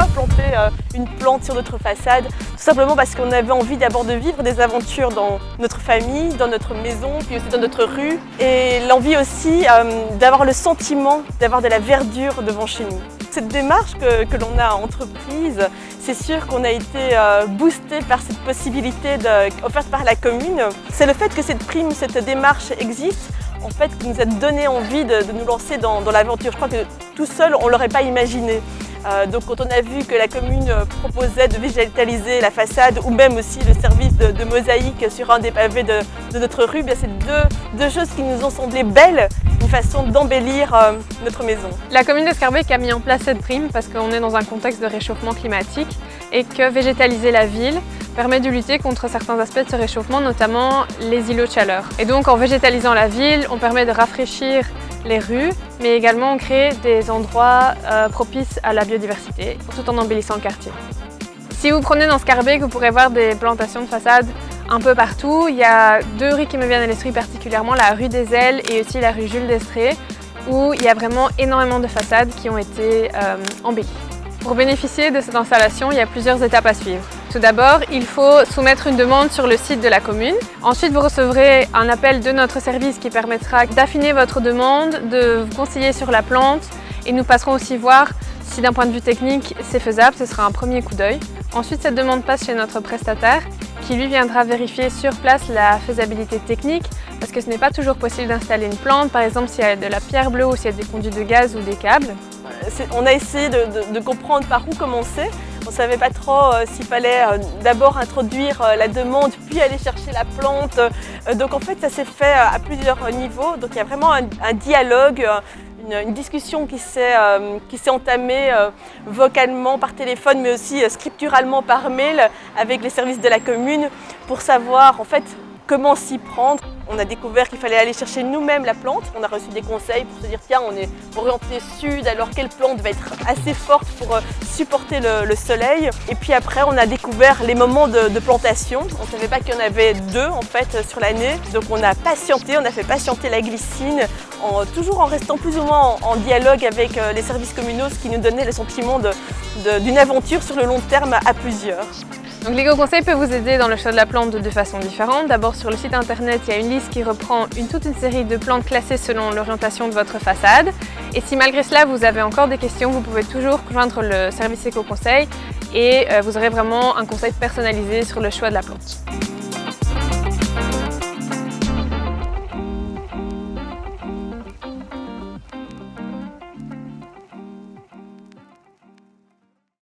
planter une plante sur notre façade, tout simplement parce qu'on avait envie d'abord de vivre des aventures dans notre famille, dans notre maison, puis aussi dans notre rue, et l'envie aussi d'avoir le sentiment d'avoir de la verdure devant chez nous. Cette démarche que l'on a entreprise, c'est sûr qu'on a été boosté par cette possibilité offerte par la commune. C'est le fait que cette prime, cette démarche existe, en fait, qui nous a donné envie de nous lancer dans l'aventure. Je crois que tout seul, on ne l'aurait pas imaginé. Donc quand on a vu que la commune proposait de végétaliser la façade ou même aussi le service de mosaïque sur un des pavés de notre rue, c'est deux choses qui nous ont semblé belles, une façon d'embellir notre maison. La commune de Scarbeck a mis en place cette prime parce qu'on est dans un contexte de réchauffement climatique et que végétaliser la ville permet de lutter contre certains aspects de ce réchauffement, notamment les îlots de chaleur. Et donc en végétalisant la ville, on permet de rafraîchir les rues, mais également on crée des endroits propices à la biodiversité, tout en embellissant le quartier. Si vous prenez dans Scarbeck, vous pourrez voir des plantations de façades un peu partout. Il y a deux rues qui me viennent à l'esprit particulièrement, la rue des Ailes et aussi la rue Jules Destrées, où il y a vraiment énormément de façades qui ont été embellies. Pour bénéficier de cette installation, il y a plusieurs étapes à suivre. Tout d'abord, il faut soumettre une demande sur le site de la commune. Ensuite, vous recevrez un appel de notre service qui permettra d'affiner votre demande, de vous conseiller sur la plante et nous passerons aussi voir si d'un point de vue technique c'est faisable, ce sera un premier coup d'œil. Ensuite, cette demande passe chez notre prestataire qui lui viendra vérifier sur place la faisabilité technique parce que ce n'est pas toujours possible d'installer une plante, par exemple s'il y a de la pierre bleue ou s'il y a des conduits de gaz ou des câbles. On a essayé de comprendre par où commencer. On ne savait pas trop s'il fallait d'abord introduire la demande, puis aller chercher la plante. Donc en fait, ça s'est fait à plusieurs niveaux. Donc il y a vraiment un dialogue, une discussion qui s'est entamée vocalement par téléphone, mais aussi scripturalement par mail avec les services de la commune pour savoir en fait comment s'y prendre. On a découvert qu'il fallait aller chercher nous-mêmes la plante. On a reçu des conseils pour se dire tiens, on est orienté sud, alors quelle plante va être assez forte pour supporter le soleil. Et puis après, on a découvert les moments de plantation. On ne savait pas qu'il y en avait deux en fait sur l'année. Donc on a patienté, on a fait patienter la glycine, toujours en restant plus ou moins en dialogue avec les services communaux, ce qui nous donnait le sentiment d'une aventure sur le long terme à plusieurs. Donc l'éco-conseil peut vous aider dans le choix de la plante de deux façons différentes. D'abord sur le site internet, il y a une liste qui reprend toute une série de plantes classées selon l'orientation de votre façade. Et si malgré cela vous avez encore des questions, vous pouvez toujours rejoindre le service éco-conseil et vous aurez vraiment un conseil personnalisé sur le choix de la plante.